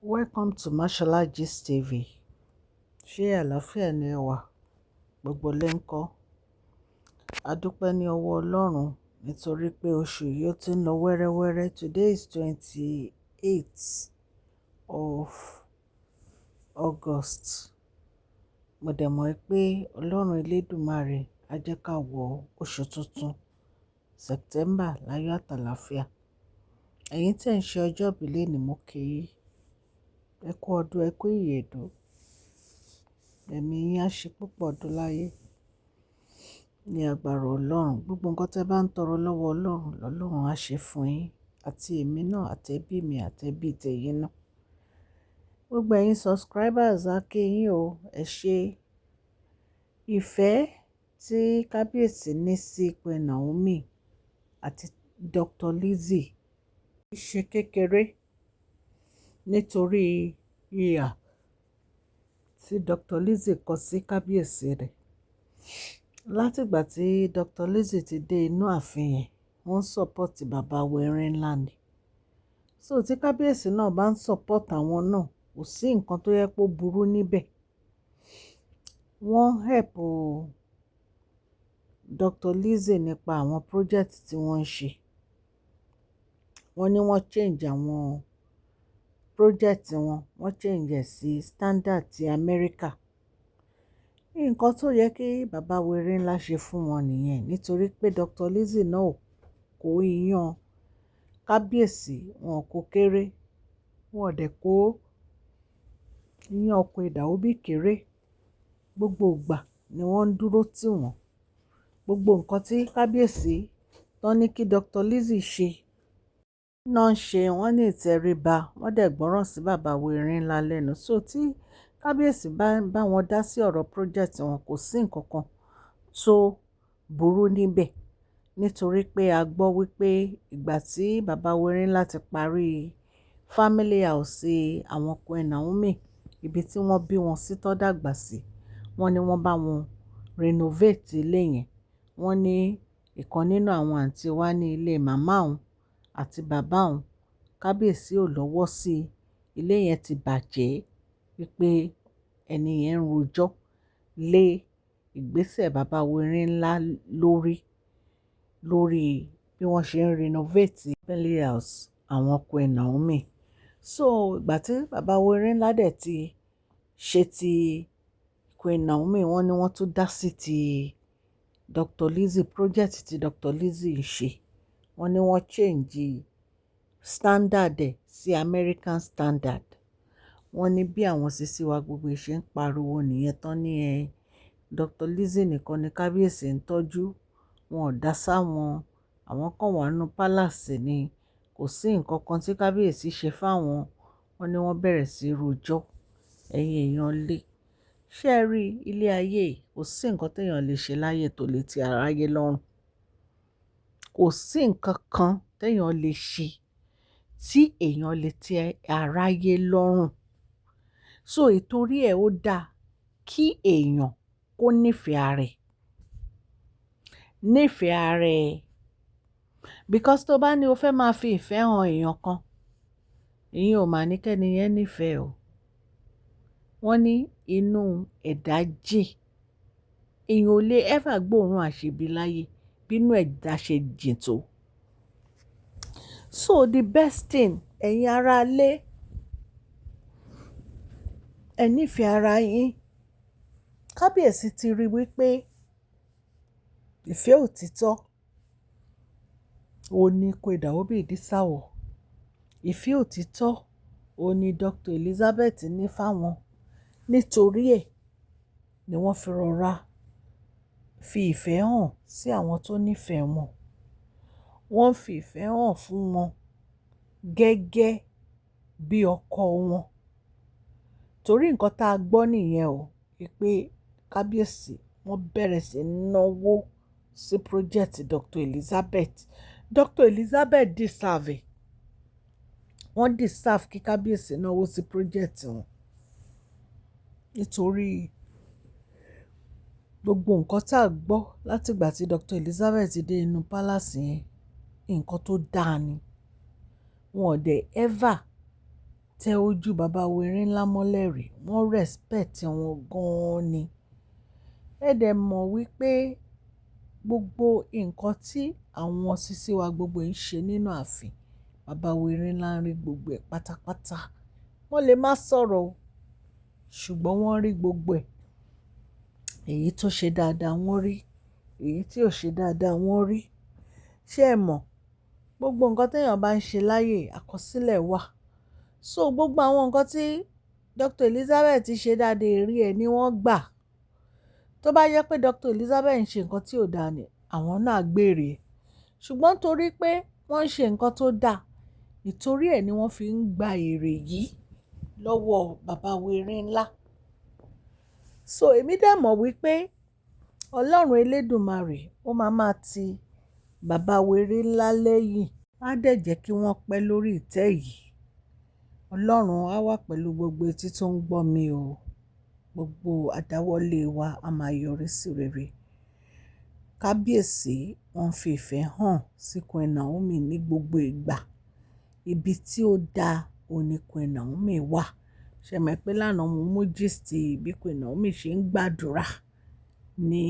Welcome to Mashola Gist TV. Ṣé àlàáfíà ni ẹ wà? Gbogbo lé ńkọ́. A dúpẹ́ ní ọwọ́ Ọlọ́run nítorí pé oṣù yìí ó ti ń lọ wẹ́rẹ́wẹ́rẹ́. Today is 28th of August. Mo dẹ̀ mọ̀ pé Ọlọ́run Elédùmarè á jẹ́ ká wọ oṣù tuntun September láyọ̀ àtàlàáfíà. Ẹ̀yin tí ẹ̀ ń ṣe ọjọ́ ìbí lónìí mo kí yín. Ẹ kú ọdún, ẹ kú ìyèdún. Ẹ̀mí yín á ṣe púpọ̀ ọdún láyé ní agbára Ọlọ́run. Gbogbo nǹkan tí ẹ bá ń tọrọ lọ́wọ́ Ọlọ́run, lọ́lọ́run á ṣe fún yín àti èmi náà àtẹbí mi àtẹbí tẹ̀yin náà. Gbogbo ẹ̀yin subscribers á kí yín o. Ẹ ṣé. Ìfẹ́ tí kábíyèsí ní sí Queen Naomi àti Dr. Lizzy ṣe kékeré nítorí ìhà tí Dr. Lizzy kọ sí kábíyèsí rẹ̀. Látìgbà tí Dr. Lizzy ti dé inú ààfin yẹn, wọ́n ń support bàbá wẹ̀rẹ̀ ńlá ni. So tí kábíyèsí náà bá ń support àwọn náà, kò sí nǹkan tó yẹ kó burú níbẹ̀. Wọ́n help Dr. Lizzy nípa àwọn project tí wọ́n ń ṣe. Wọ́n ní wọ́n change àwọn project wọn, wọ́n change ẹ̀ sí standard ti America. Nǹkan tó yẹ kí bàbá wẹ̀rẹ̀ ńlá ṣe fún wọn nìyẹn, nítorí pé Dr. Lizzy náà kò iyán kábíyèsí, wọn kò kéré, wọn dẹ̀ kó iyán ọkọ ìdàwó bí kéré. Gbogbo ìgbà ni wọ́n ń dúró tì wọ́n. Gbogbo nǹkan tí kábíyèsí tán ní kí Dr. Lizzy ṣe náà ń ṣe, wọ́n ní ìtẹríba, wọ́n dẹ̀ gbọ́ràn sí bàbá wẹ̀rẹ̀ ńlá lẹ́nu. So tí kábíyèsí bá wọn dá sí ọ̀rọ̀ project wọn, kò sí nǹkan kan tó burú níbẹ̀, nítorí pé a gbọ́ wípé ìgbà tí bàbá wẹ̀rẹ̀ ńlá ti parí family house àwọn Queen Naomi, ibi tí wọ́n bí wọn sí tó dàgbà sí, wọ́n ní wọ́n bá wọn renovate ilé yẹn. Wọ́n ní ìkan nínú àwọn àǹtí wa ní ilé màmá òun àti bàbá òun, kábíyèsí ò lọ́wọ́ sí ilé yẹn ti bàjẹ́, wípé ẹni yẹn ń rojọ́ lé ìgbésẹ̀ bàbá wẹ̀rẹ̀ ńlá lórí bí wọ́n ṣe ń renovate family house àwọn Queen Naomi. So ìgbà tí bàbá wẹ̀rẹ̀ ńlá dẹ̀ ti ṣe ti Queen Naomi, wọ́n ní wọ́n tún dá sí ti Dr. Lizzy, project tí Dr. Lizzy ń ṣe. Wọ́n ní wọ́n change standard ẹ̀ sí American standard. Wọ́n ní bí àwọn sisi wa gbogbo ṣe ń pariwo nìyẹn tán ní Dr. Lizzy nìkan ni kábíyèsí ń tọ́jú. Wọn ò dá sáwọn, àwọn kan wà nínú palace ni, kò sí nǹkan kan tí kábíyèsí ṣe fáwọn. Wọ́n ní wọ́n bẹ̀rẹ̀ sí rojọ́. Ẹ̀yin èèyàn lé. Ṣé ẹ rí ilé ayé? Kò sí nǹkan téèyàn lè ṣe láyé tó lè ti aráyé lọ́rùn. Kò sí nǹkan kan téèyàn lè ṣe tí èèyàn lè ti aráyé lọ́rùn. So ìtorí ẹ̀ ó dáa kí èèyàn kó nífẹ̀ẹ́ ara ẹ̀. Nífẹ̀ẹ́ ara ẹ̀. Because tó bá ní o fẹ́ máa fi ìfẹ́ hàn èèyàn kan, ìyẹn ò máa ní kẹ́ni yẹn nífẹ̀ẹ́ o. Wọ́n ní inú ẹ̀dá jìn. Èèyàn ò lè ever gbóòórùn àṣebí láyé bí inú ẹ̀dá ṣe jìn tó. So the best thing, ẹ̀yin ará ilé, ẹ nífẹ̀ẹ́ ara yín. Kábíyèsí ti rí wípé ìfẹ́ òtítọ́ òun ni Queen Naomi ní sáwọn. Ìfẹ́ òtítọ́ òun ni Dr. Elizabeth ní fáwọn. Nítorí ẹ̀ ni wọ́n fi rọra fi ìfẹ́ hàn sí àwọn tó nífẹ̀ẹ́ wọn. Wọ́n fi ìfẹ́ hàn fún wọn gẹ́gẹ́ bí ọkọ wọn. Torí nǹkan tá a gbọ́ nìyẹn o, wípé kábíyèsí wọ́n bẹ̀rẹ̀ sí náwó sí project Dr. Elizabeth. Dr. Elizabeth deserve. Wọ́n deserve kí kábíyèsí náwó sí project wọn. Nítorí gbogbo nǹkan tá a gbọ́ látìgbà tí Dr. Elizabeth dé inú palace yẹn, nǹkan tó dáa ni. Wọn ò dẹ̀ ever tẹ ojú bàbá Werinla mọ́lẹ̀ rí, wọ́n respect wọn gan-an ni. Ẹ dẹ̀ mọ̀ wípé gbogbo nǹkan tí àwọn sisi wa gbogbo ń ṣe nínú ààfin, bàbá Werinla ń rí gbogbo ẹ̀ pátápátá. Wọ́n lè má sọ̀rọ̀ o, ṣùgbọ́n wọ́n rí gbogbo ẹ̀. Èyí tó ṣe dáadáa wọ́n rí, èyí tí ò ṣe dáadáa wọ́n rí. Ṣé ẹ mọ̀? Gbogbo nǹkan téèyàn bá ń ṣe láyé àkọsílẹ̀ wà. So gbogbo àwọn nǹkan tí Dr. Elizabeth ṣe dáadáa rí ẹ̀ ni wọ́n gbà. Tó bá yẹ pé Dr. Elizabeth ń ṣe nǹkan tí ò dáa ni, àwọn náà gbèrè. Ṣùgbọ́n torí pé wọ́n ń ṣe nǹkan tó dáa, ìtorí ẹ̀ ni wọ́n fi ń gba èrè yìí lọ́wọ́ bàbá Werinla. So èmi dẹ̀ mọ̀ wípé Ọlọ́run Elédùmarè ó máa ti bàbá Werinla lẹ́yìn. Á dẹ̀ jẹ́ kí wọ́n pẹ́ lórí ìtẹ́ yìí. Ọlọ́run á wà pẹ̀lú gbogbo etí tó ń gbọ́ mi o. Gbogbo àdáwọ́lé wa a máa yọrí sí rere. Kábíyèsí wọ́n fi ìfẹ́ hàn sí Queen Naomi ní gbogbo ìgbà. Ibi tí ó dáa òun ni Queen Naomi wà. Ṣé ẹ mọ̀ pé lánàá mo mú gist bí Queen Naomi ṣe ń gbàdúrà ní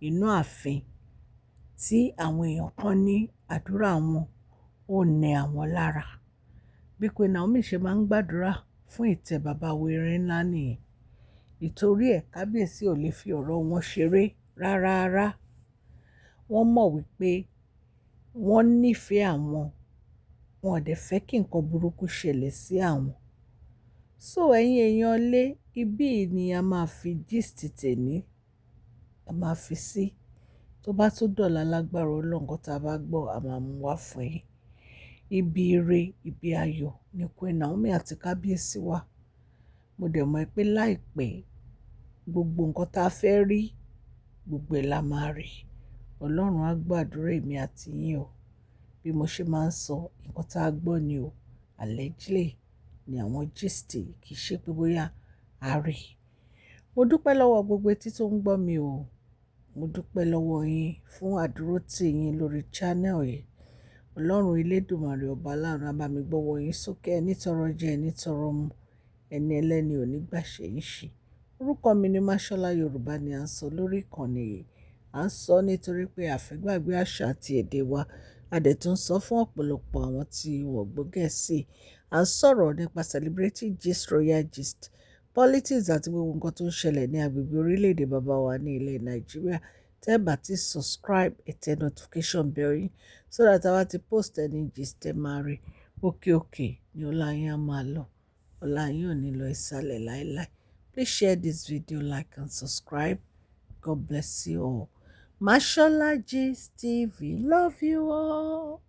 inú ààfin tí àwọn èèyàn kan ní àdúrà wọn ò ní àwọn lára. Bí Queen Naomi ṣe máa ń gbàdúrà fún ìtẹ́ bàbá Werinla nìyẹn. Ìtorí ẹ̀ kábíyèsí ò lè fi ọ̀rọ̀ wọn ṣeré rárá. Wọ́n mọ̀ wípé wọ́n nífẹ̀ẹ́ àwọn, wọn ò dẹ̀ fẹ́ kí nǹkan burúkú ṣẹlẹ̀ sí àwọn. So ẹ̀yin èèyàn lé, ibí ni a máa fi gist tèní, a máa fi sí. Tó bá tún dọ̀la lágbára Ọlọ́run nǹkan tá a bá gbọ́, a máa mú wá fún yín. Ibi ire, ibi ayọ̀ ni Queen Naomi àti kábíyèsí wà. Mo dẹ̀ mọ̀ pé láìpẹ́ gbogbo nǹkan tá a fẹ́ rí, gbogbo ẹ̀ la máa rí. Ọlọ́run á gbàdúrà èmi àti yín o. Bí mo ṣe máa ń sọ, nǹkan tá a gbọ́ ni o. Allegedly ni àwọn gist kì í ṣe pé bóyá a rí. Mo dúpẹ́ lọ́wọ́ gbogbo etí tó ń gbọ́ mi o. Mo dúpẹ́ lọ́wọ́ yín fún àdúrótì yín lórí channel yìí. Ọlọ́run Elédùmarè ọba aláàánú á bá mi gbọ́wọ́ yín sókè. Ẹni tọrọ jẹ, ẹni tọrọ mu, ẹni ẹlẹ́ni ò ní gbà ṣe yín ṣe. Orúkọ mi ni Máṣọ́lá Yorùbá ni à ń sọ lórí ìkànnì yìí. À ń sọ nítorí pé a fẹ́ gbàgbé àṣà àti èdè wa. A dẹ̀ tún sọ fún ọ̀pọ̀lọpọ̀ àwọn tí wọ́n gbọ́ Gẹ̀ẹ́sì. À ń sọ̀rọ̀ nípa celebrity gist, royal gist, politics àti gbogbo nǹkan tó ń ṣẹlẹ̀ ní agbègbè orílẹ̀-èdè bàbá wa ní ilẹ̀ Nàìjíríà. Tẹ́ ẹ bá ti subscribe, ẹ tẹ notification bell yín so that a bá ti post any gist ẹ máa rí. Òkè ni ọlá yín á máa lọ. Ọlá yín ò ní lọ ìsàlẹ̀ láéláé. Please share this video, like and subscribe. God bless you all. Mashola Gist TV. Love you all.